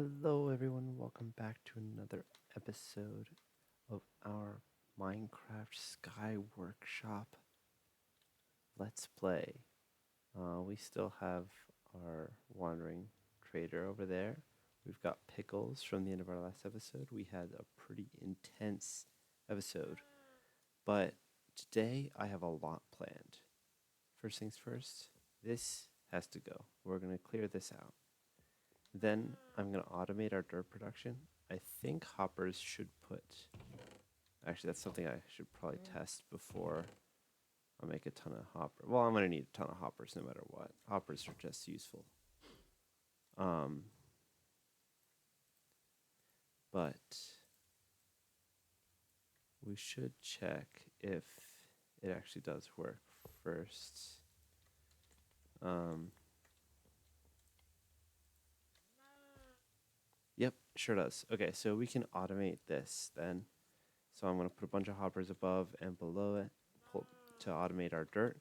Hello, everyone. Welcome back to another episode of our Minecraft Sky Workshop Let's Play. We still have our wandering trader over there. We've got Pickles from the end of our last episode. We had a pretty intense episode, but today I have a lot planned. First things first, this has to go. We're going to clear this out. Then I'm going to automate our dirt production. I think hoppers should put... Actually, that's something I should probably test before I make a ton of hoppers. Well, I'm going to need a ton of hoppers no matter what. Hoppers are just useful. But we should check if it actually does work first. Yep, sure does. Okay, so we can automate this then. So I'm going to put a bunch of hoppers above and below it to automate our dirt,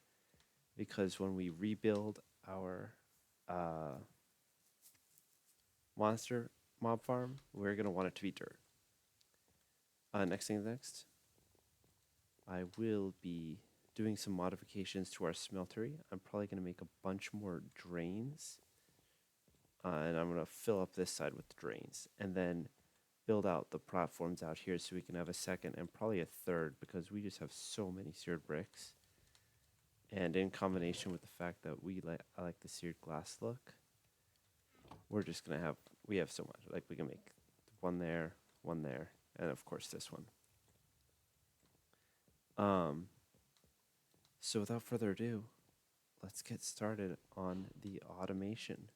because when we rebuild our monster mob farm, we're going to want it to be dirt. Next, I will be doing some modifications to our smeltery. I'm probably going to make a bunch more drains, and I'm going to fill up this side with the drains, and then build out the platforms out here so we can have a second and probably a third, because we just have so many seared bricks. And in combination with the fact that I like the seared glass look, we're just gonna have we have so much. Like, we can make one there, and of course this one. So without further ado, let's get started on the automation.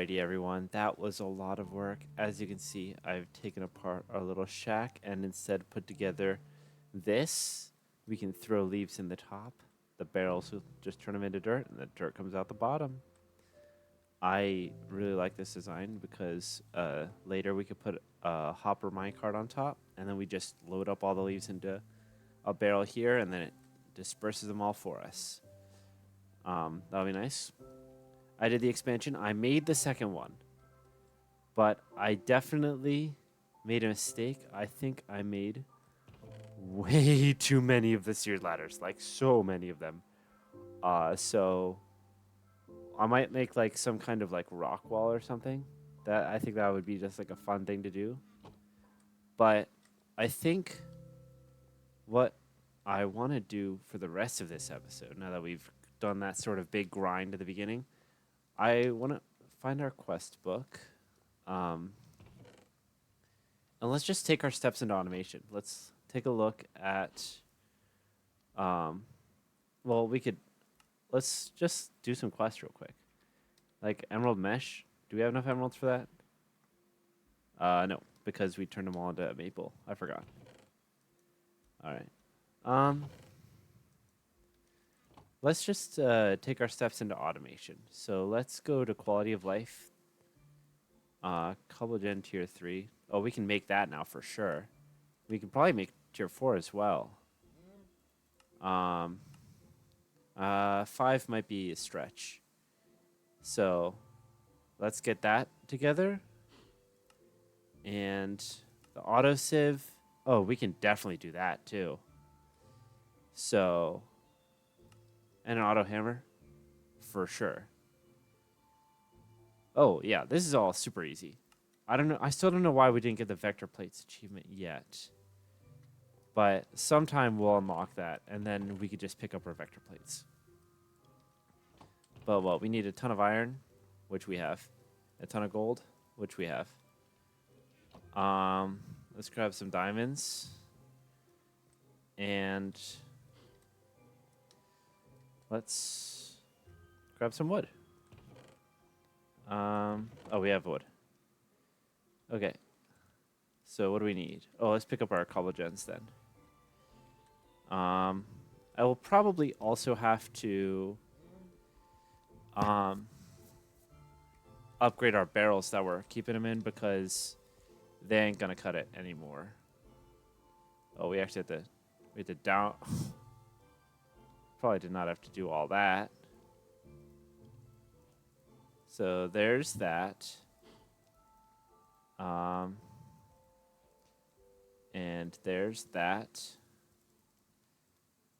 Alrighty, everyone, that was a lot of work. As you can see, I've taken apart our little shack and instead put together this. We can throw leaves in the top. The barrels will just turn them into dirt, and the dirt comes out the bottom. I really like this design because later we could put a hopper minecart on top, and then we just load up all the leaves into a barrel here, and then it disperses them all for us. That'll be nice. I did the expansion. I made the second one, but I definitely made a mistake. I think I made way too many of the seared ladders, like so many of them. So I might make like some kind of like rock wall or something. That I think that would be just like a fun thing to do. But I think what I want to do for the rest of this episode, now that we've done that sort of big grind at the beginning, I want to find our quest book. And let's just take our steps into automation. Let's take a look at, well, let's just do some quests real quick. Like emerald mesh. Do we have enough emeralds for that? No, because we turned them all into maple. I forgot. All right. Let's just take our steps into automation. So let's go to quality of life. Cobblegen tier 3. Oh, we can make that now for sure. We can probably make tier 4 as well. 5 might be a stretch. So let's get that together. And the auto sieve. Oh, we can definitely do that too. So, and an auto hammer for sure. Oh, yeah, this is all super easy. I don't know. I still don't know why we didn't get the vector plates achievement yet. But sometime we'll unlock that, and then we could just pick up our vector plates. But, well, we need a ton of iron, which we have. A ton of gold, which we have. Let's grab some diamonds. And let's grab some wood. Oh, we have wood. Okay. So what do we need? Oh, let's pick up our cobblegens then. I will probably also have to upgrade our barrels that we're keeping them in because they ain't gonna cut it anymore. Oh, we actually have to down. Probably did not have to do all that. So there's that. And there's that.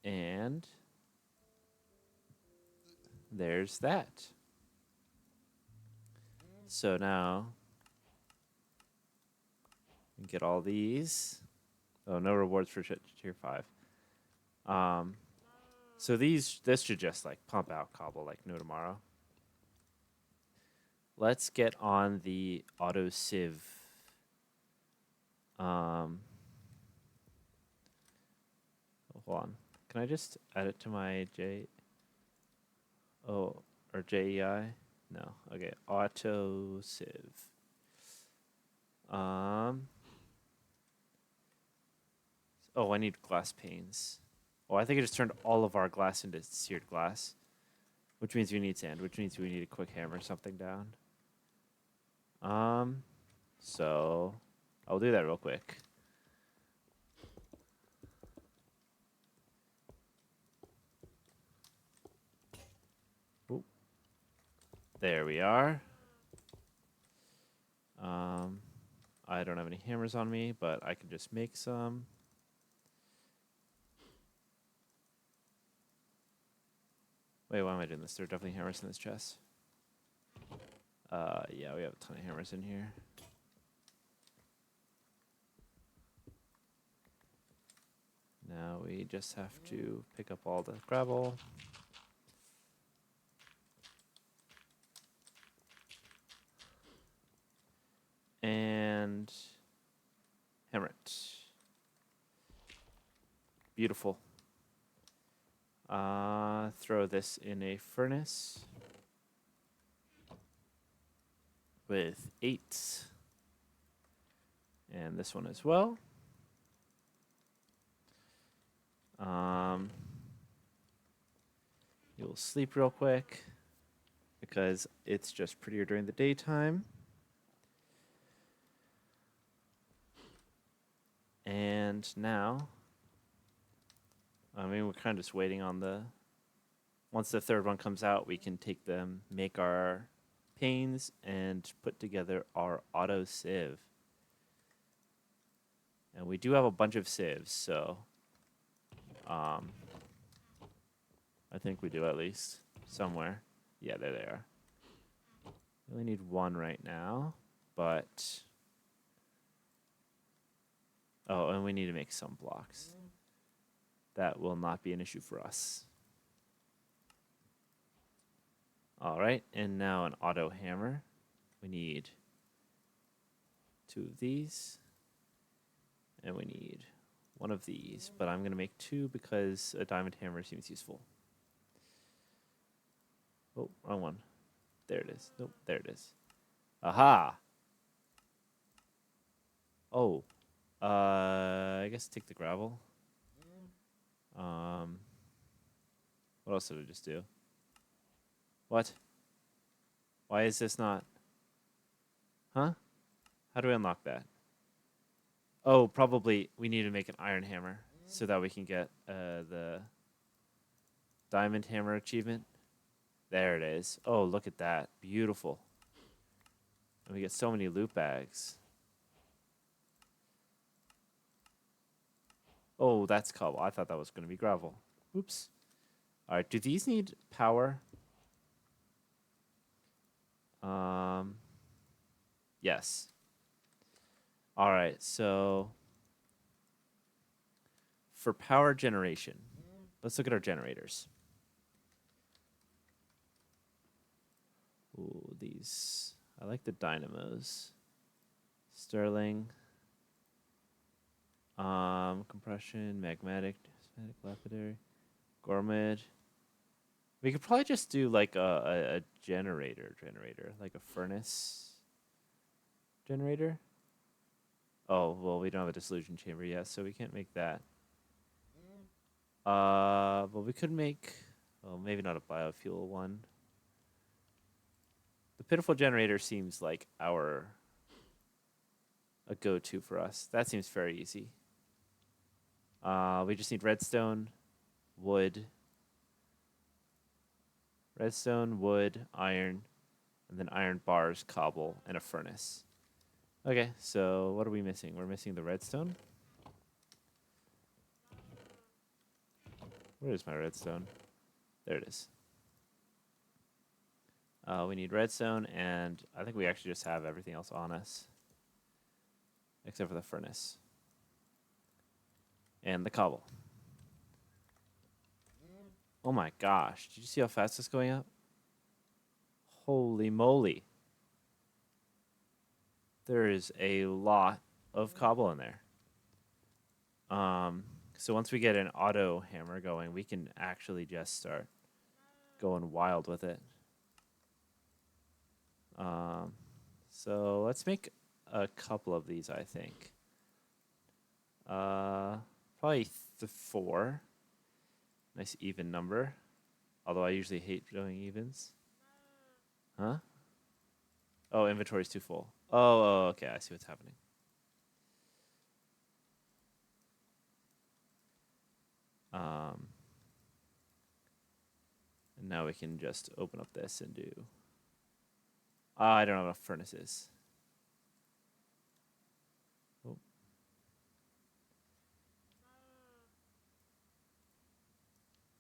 And there's that. So now we get all these. Oh, no rewards for tier 5. So this should just like pump out cobble like no tomorrow. Let's get on the auto sieve. Hold on. Can I just add it to my J? Oh, or JEI? No. Okay. Auto sieve. Oh, I need glass panes. Oh, I think I just turned all of our glass into seared glass, which means we need sand, which means we need a quick hammer something down. So I'll do that real quick. Oop. There we are. I don't have any hammers on me, but I can just make some. Wait, why am I doing this? There are definitely hammers in this chest. Yeah, we have a ton of hammers in here. Now we just have to pick up all the gravel. And hammer it. Beautiful. Throw this in a furnace. with 8. And this one as well. You'll sleep real quick because it's just prettier during the daytime. And now, I mean, we're kind of just waiting on the... Once the third one comes out, we can take them, make our panes, and put together our auto sieve. And we do have a bunch of sieves, so... I think we do at least. Somewhere. Yeah, there they are. We only need one right now, but... Oh, and we need to make some blocks. That will not be an issue for us. All right, and now an auto hammer. We need 2 of these. And we need 1 of these, but I'm going to make 2 because a diamond hammer seems useful. Oh, wrong one. There it is. Nope, there it is. Aha! Oh. I guess take the gravel. What else did I just do? What? Why is this not? Huh? How do we unlock that? Oh, probably we need to make an iron hammer so that we can get the diamond hammer achievement. There it is. Oh, look at that. Beautiful. And we get so many loot bags. Oh, that's cobble. I thought that was going to be gravel. Oops. All right, do these need power? Yes. All right, so for power generation, let's look at our generators. Ooh, these. I like the dynamos. Sterling. Compression, magmatic, lapidary, gourmet. We could probably just do like a generator, like a furnace generator. Oh, well, we don't have a dissolution chamber yet, so we can't make that. But we could make, well, maybe not a biofuel one. The pitiful generator seems like a go-to for us. That seems very easy. We just need redstone, wood, iron, and then iron bars, cobble, and a furnace. Okay, so what are we missing? We're missing the redstone. Where is my redstone? There it is. We need redstone, and I think we actually just have everything else on us, except for the furnace. And the cobble. Oh my gosh. Did you see how fast it's going up? Holy moly. There is a lot of cobble in there. So once we get an auto hammer going, we can actually just start going wild with it. So let's make a couple of these, I think. Probably 4. Nice even number. Although I usually hate doing evens. Huh? Oh, inventory's too full. Oh, okay. I see what's happening. And now we can just open up this and do... I don't have enough furnaces. Oh.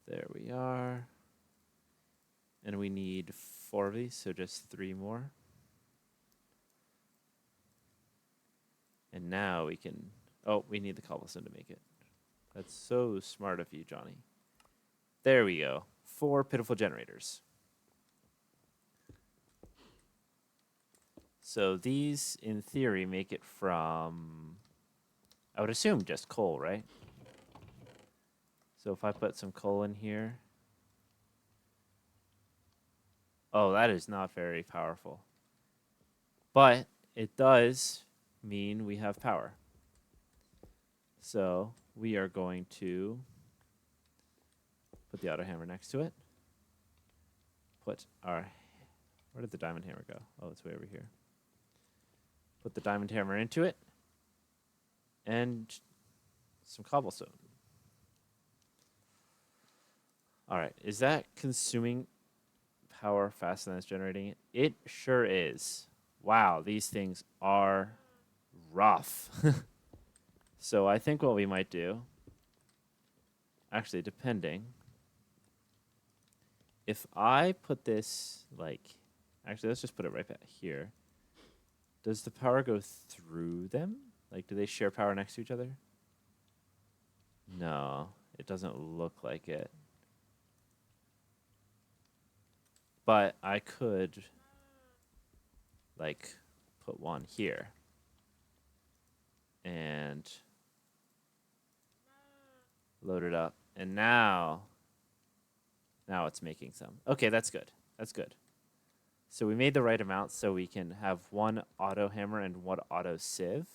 There we are. And we need 4 of these, so just 3 more. And now we can... Oh, we need the cobblestone to make it. That's so smart of you, Johnny. There we go. 4 pitiful generators. So these, in theory, make it from... I would assume just coal, right? So if I put some coal in here... Oh, that is not very powerful. But it does mean we have power. So we are going to put the auto hammer next to it. Put our... Where did the diamond hammer go? Oh, it's way over here. Put the diamond hammer into it. And some cobblestone. All right. Is that consuming power faster than it's generating it? It sure is. Wow, these things are rough. So I think what we might do, actually, depending, if I put this, like, actually, let's just put it right back here. Does the power go through them? Like, do they share power next to each other? No, it doesn't look like it. But I could, like, put one here. And load it up. And now it's making some. Okay, that's good. That's good. So we made the right amount so we can have one auto hammer and one auto sieve.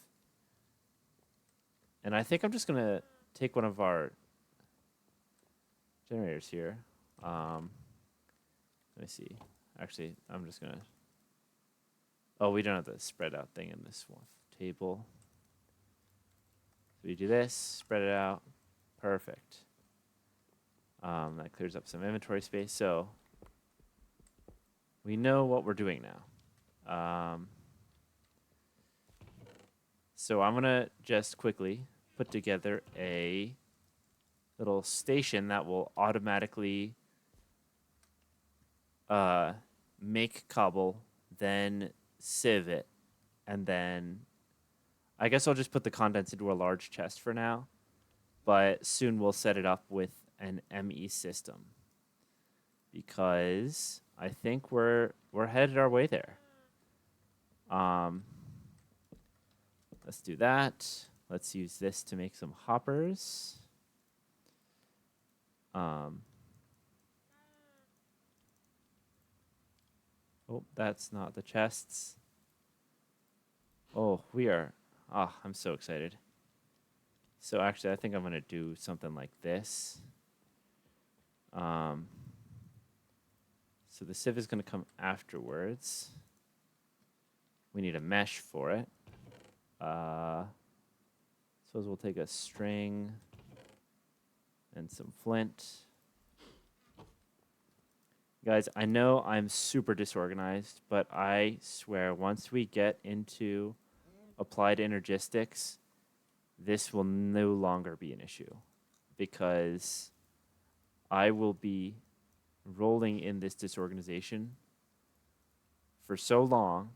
And I think I'm just going to take one of our generators here. Let me see. Actually, I'm just going to... Oh, we don't have the spread out thing in this one table. So we do this, spread it out. Perfect. That clears up some inventory space. So we know what we're doing now. So I'm going to just quickly put together a little station that will automatically make cobble, then sieve it, and then I guess I'll just put the contents into a large chest for now, but soon we'll set it up with an ME system because I think we're headed our way there. Let's do that. Let's use this to make some hoppers. Oh, that's not the chests. Oh, we are... Oh, I'm so excited. So actually, I think I'm going to do something like this. So the sieve is going to come afterwards. We need a mesh for it. Suppose we'll take a string and some flint. Guys, I know I'm super disorganized, but I swear once we get into applied energistics, this will no longer be an issue because I will be rolling in this disorganization for so long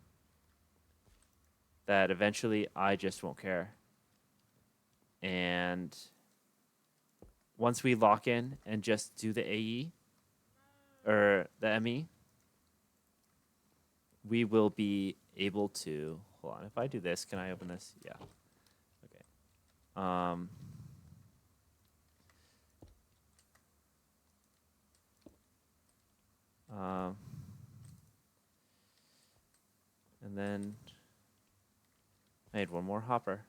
that eventually I just won't care. And once we lock in and just do the AE, or the ME, we will be able to... Hold on, if I do this, can I open this? Yeah. Okay. And then I need one more hopper.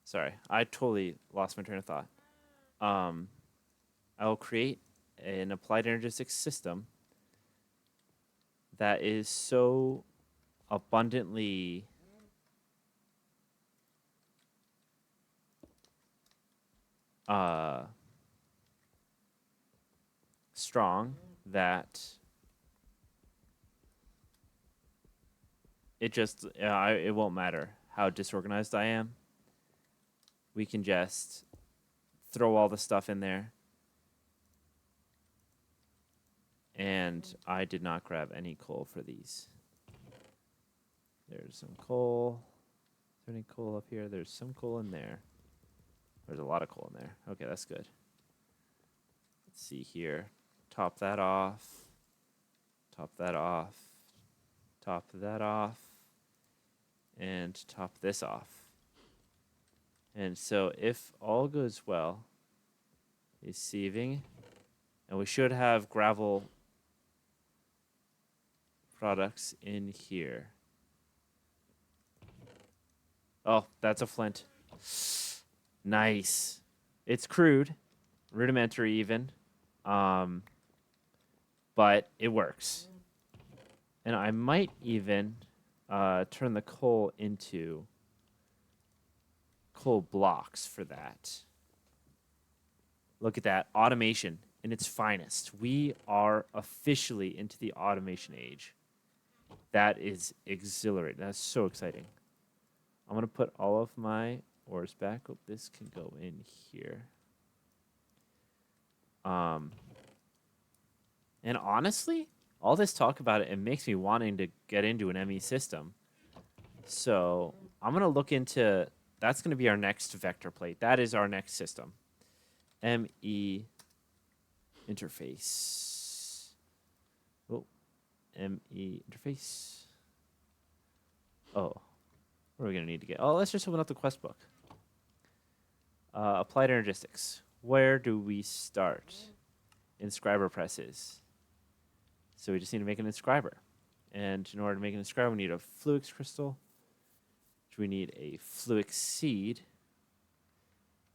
Sorry, I totally lost my train of thought. I will create an applied energistics system that is so abundantly strong that it just it won't matter how disorganized I am. We can just throw all the stuff in there. And I did not grab any coal for these. There's some coal. Is there any coal up here? There's some coal in there. There's a lot of coal in there. Okay, that's good. Let's see here. Top that off. Top that off. Top that off. And top this off. And so if all goes well, is sieving And we should have gravel products in here. Oh, that's a flint. Nice. It's crude, rudimentary even, but it works. And I might even turn the coal into coal blocks for that. Look at that. Automation in its finest. We are officially into the automation age. That is exhilarating. That's so exciting. I'm going to put all of my ores back. Oh, this can go in here. And honestly, all this talk about it makes me wanting to get into an ME system. So I'm going to look into, that's going to be our next vector plate. That is our next system. ME interface. Oh, ME interface. Oh, what are we going to need to get? Oh, let's just open up the quest book. Applied energistics. Where do we start? Inscriber presses. So we just need to make an inscriber. And in order to make an inscriber, we need a fluix crystal. Which we need a fluix seed.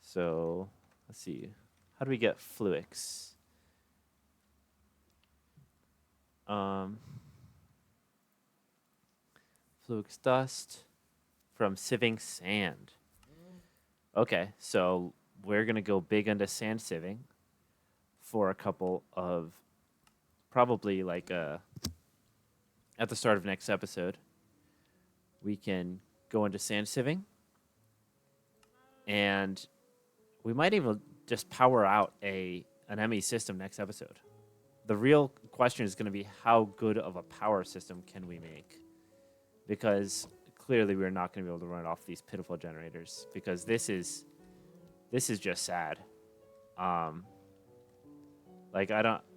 So let's see. How do we get fluix? Fluix dust from sieving sand. Okay, so we're going to go big into sand sieving for a couple of, probably like at the start of next episode, we can go into sand sieving, and we might even just power out an ME system next episode. The real question is going to be how good of a power system can we make? Because clearly we're not going to be able to run it off these pitiful generators, because this is just sad. Like,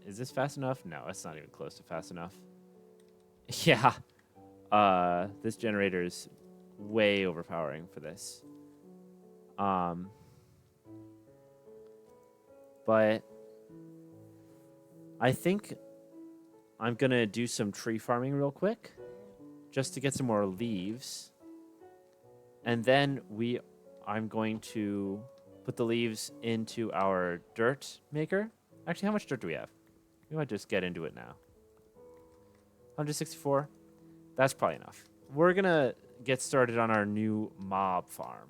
is this fast enough? No, it's not even close to fast enough. Yeah. This generator is way overpowering for this. But I think I'm going to do some tree farming real quick just to get some more leaves. And then I'm going to put the leaves into our dirt maker. Actually, how much dirt do we have? We might just get into it now. 164. That's probably enough. We're going to get started on our new mob farm.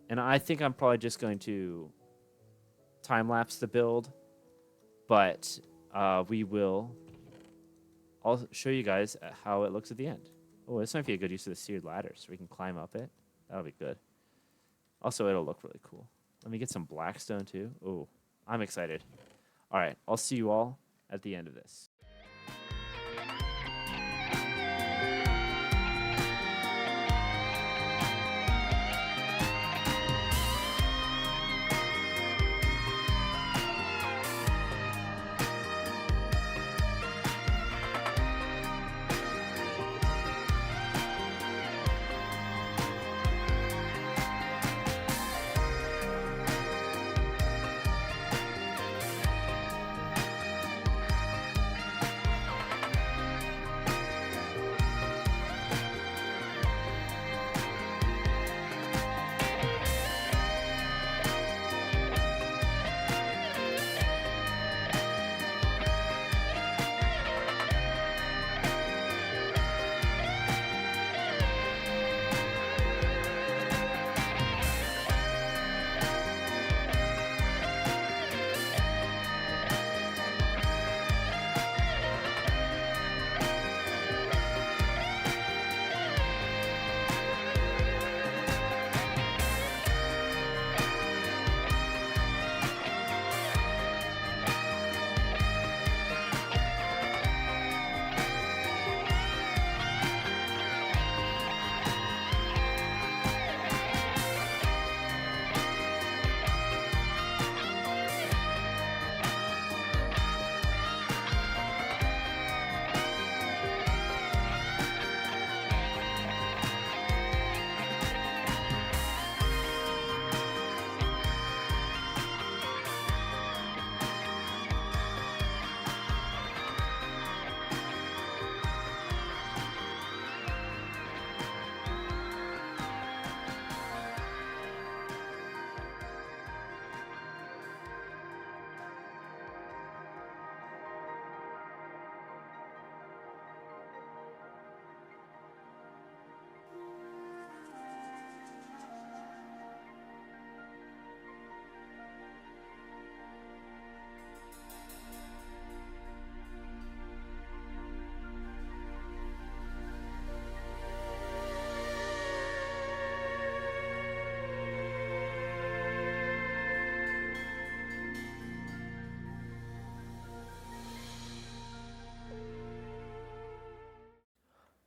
And I think I'm probably just going to time-lapse the build. But I'll show you guys how it looks at the end. Oh, this might be a good use of the seared ladder so we can climb up it. That'll be good. Also, it'll look really cool. Let me get some blackstone, too. Oh, I'm excited. All right, I'll see you all at the end of this.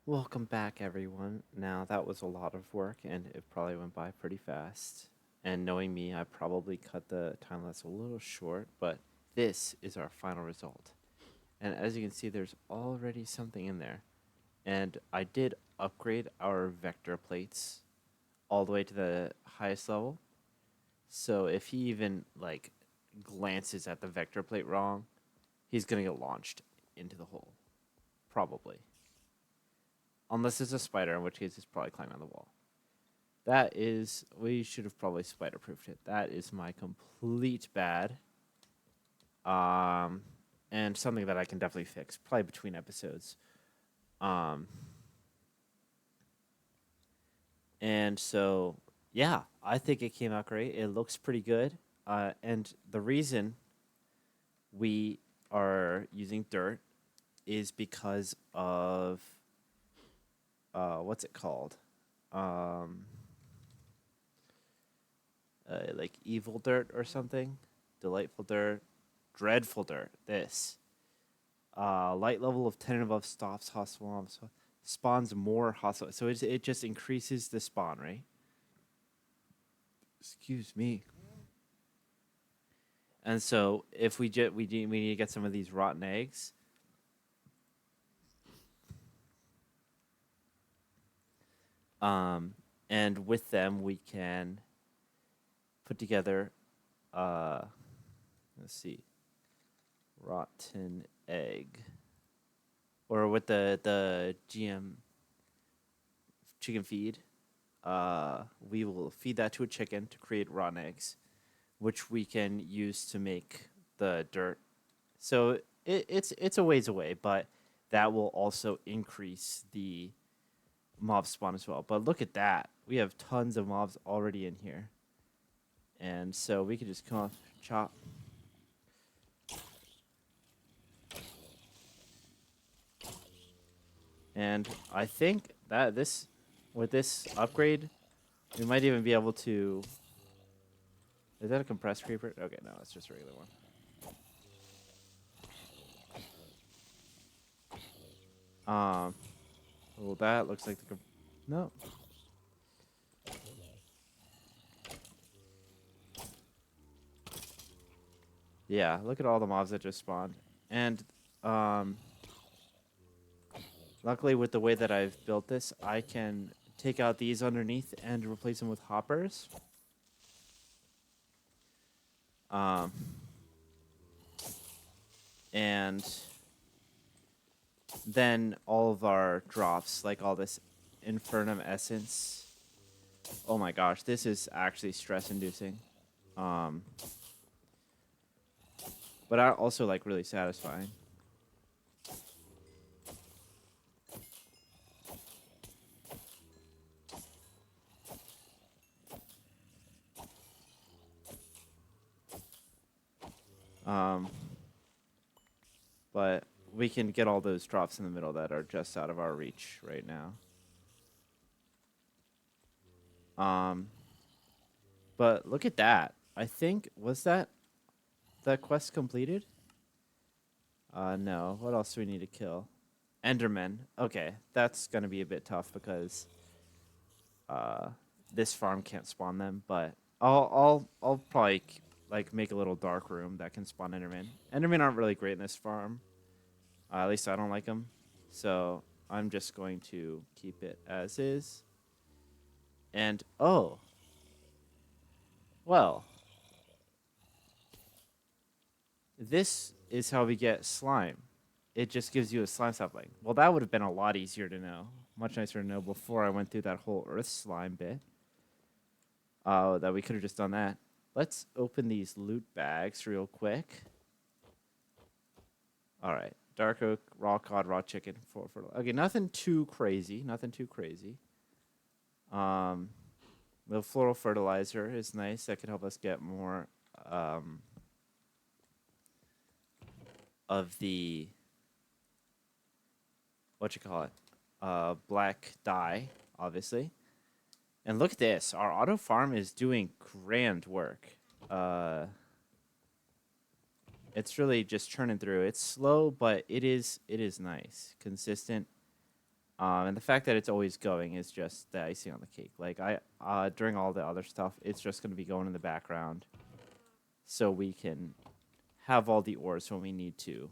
Welcome back, everyone. Now, that was a lot of work, and it probably went by pretty fast. And knowing me, I probably cut the time lapse a little short, but this is our final result. And as you can see, there's already something in there. And I did upgrade our vector plates all the way to the highest level. So if he even, like, glances at the vector plate wrong, he's going to get launched into the hole. Probably. Unless it's a spider, in which case it's probably climbing on the wall. That is, we should have probably spider proofed it. That is my complete bad. And something that I can definitely fix, probably between episodes. And so, yeah, I think it came out great. It looks pretty good. And the reason we are using dirt is because of what's it called? Like evil dirt or something, delightful dirt, dreadful dirt. This light level of 10 and above stops hostile mobs, spawns more hostile. So it just increases the spawn, right? Excuse me. And so if we need to get some of these rotten eggs. And with them we can put together let's see, rotten egg, or with the GM chicken feed, we will feed that to a chicken to create rotten eggs, which we can use to make the dirt. So it's a ways away, but that will also increase the mob spawn as well. But look at that. We have tons of mobs already in here. And so we can just come off, chop. And I think that with this upgrade, we might even be able to... Is that a compressed creeper? Okay, no, it's just a regular one. Well, that looks like the... No. Yeah, look at all the mobs that just spawned. And, luckily with the way that I've built this, I can take out these underneath and replace them with hoppers. And then all of our drops, like all this Infernum Essence. Oh my gosh, this is actually stress-inducing. But also, like, really satisfying. But we can get all those drops in the middle that are just out of our reach right now. But look at that. I think, was that quest completed? No. What else do we need to kill? Endermen. Okay, that's gonna be a bit tough because this farm can't spawn them. But I'll probably like make a little dark room that can spawn Endermen. Endermen aren't really great in this farm. At least I don't like them. So I'm just going to keep it as is. And oh, well, this is how we get slime. It just gives you a slime sapling. Well, that would have been a lot easier to know. Much nicer to know before I went through that whole earth slime bit. That we could have just done that. Let's open these loot bags real quick. All right. Dark oak, raw cod, raw chicken. Okay, nothing too crazy. Nothing too crazy. The floral fertilizer is nice. That could help us get more of the, black dye, obviously. And look at this. Our auto farm is doing grand work. It's really just churning through. It's slow, but it is nice. Consistent. And the fact that it's always going is just the icing on the cake. Like during all the other stuff, it's just going to be going in the background, so we can have all the ores when we need to.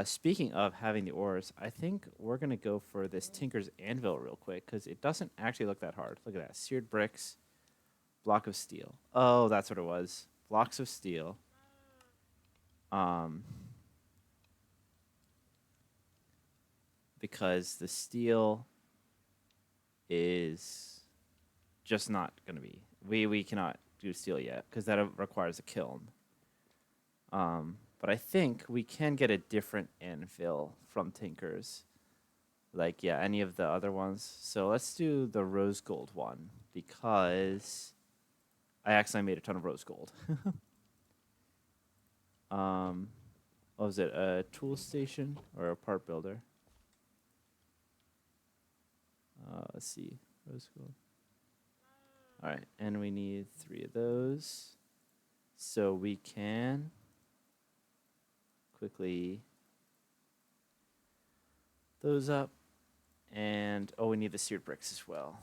Speaking of having the ores, I think we're going to go for this Tinker's Anvil real quick, because it doesn't actually look that hard. Look at that. Seared bricks, block of steel. Oh, that's what it was. Blocks of steel. Because the steel is just not going to be. We cannot do steel yet, because that requires a kiln. But I think we can get a different anvil from Tinker's. Like, yeah, any of the other ones. So let's do the rose gold one, because I accidentally made a ton of rose gold. What was it? A tool station or a part builder? Let's see. Rose gold. All right, and we need 3 of those. So we can quickly those up. And, oh, we need the seared bricks as well,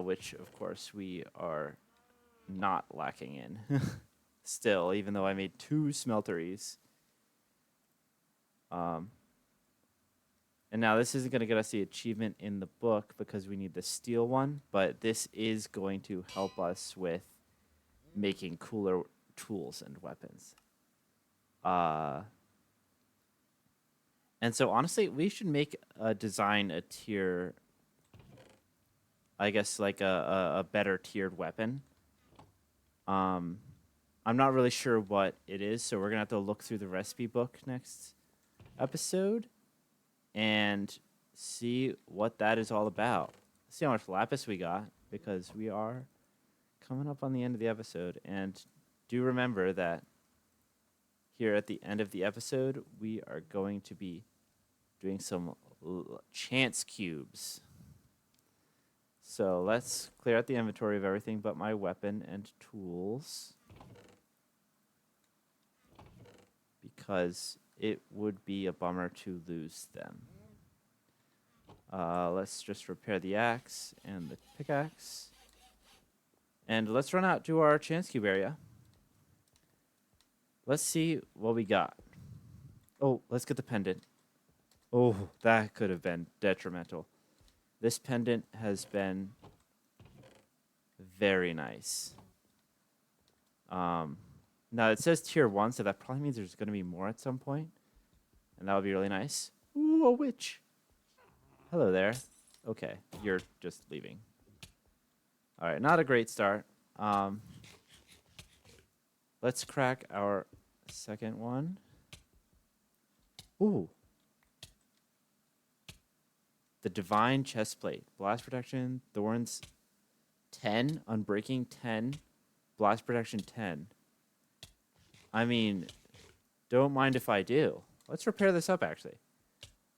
which, of course, we are not lacking in. Still, even though I made 2 smelteries. And now this isn't going to get us the achievement in the book because we need the steel one, but this is going to help us with making cooler tools and weapons. And so, honestly, we should make design a tier, I guess, like a better tiered weapon. I'm not really sure what it is, so we're going to have to look through the recipe book next episode and see what that is all about. See how much lapis we got, because we are coming up on the end of the episode. And do remember that here at the end of the episode, we are going to be doing some chance cubes. So let's clear out the inventory of everything but my weapon and tools, because it would be a bummer to lose them. Let's just repair the axe and the pickaxe. And let's run out to our chance cube area. Let's see what we got. Oh, let's get the pendant. Oh, that could have been detrimental. This pendant has been very nice. Now, it says tier 1, so that probably means there's going to be more at some point. And that would be really nice. Ooh, a witch. Hello there. Okay, you're just leaving. All right, not a great start. Let's crack our second one. Ooh. The Divine Chestplate. Blast Protection, Thorns 10, Unbreaking 10, Blast Protection 10. I mean, don't mind if I do. Let's repair this up, actually.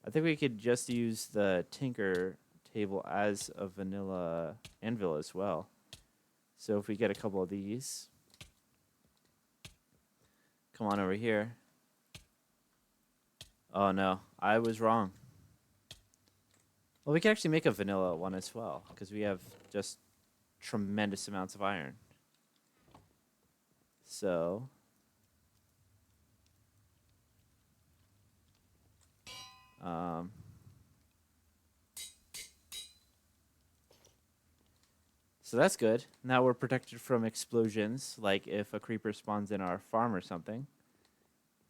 I think we could just use the Tinker table as a vanilla anvil as well. So if we get a couple of these. Come on over here. Oh, no. I was wrong. Well, we can actually make a vanilla one as well, because we have just tremendous amounts of iron. So so that's good. Now we're protected from explosions, like if a creeper spawns in our farm or something.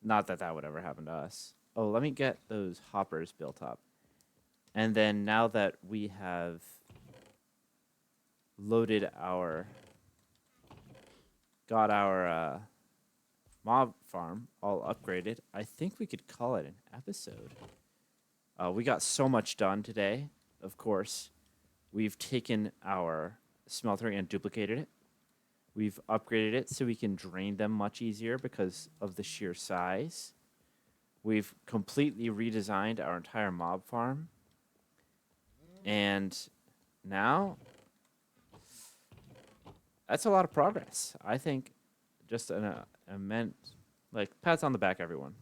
Not that that would ever happen to us. Oh, let me get those hoppers built up. And then now that we have loaded got our mob farm all upgraded, I think we could call it an episode. We got so much done today, of course. We've taken our smelter and duplicated it. We've upgraded it so we can drain them much easier because of the sheer size. We've completely redesigned our entire mob farm. And now, that's a lot of progress. I think just an immense, like, pats on the back, everyone.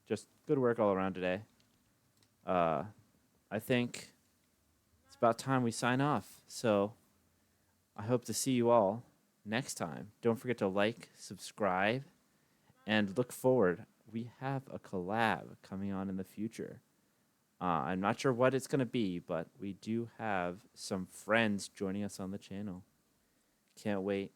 Just good work all around today. I think it's about time we sign off. So I hope to see you all next time. Don't forget to like, subscribe, and look forward. We have a collab coming on in the future. I'm not sure what it's going to be, but we do have some friends joining us on the channel. Can't wait.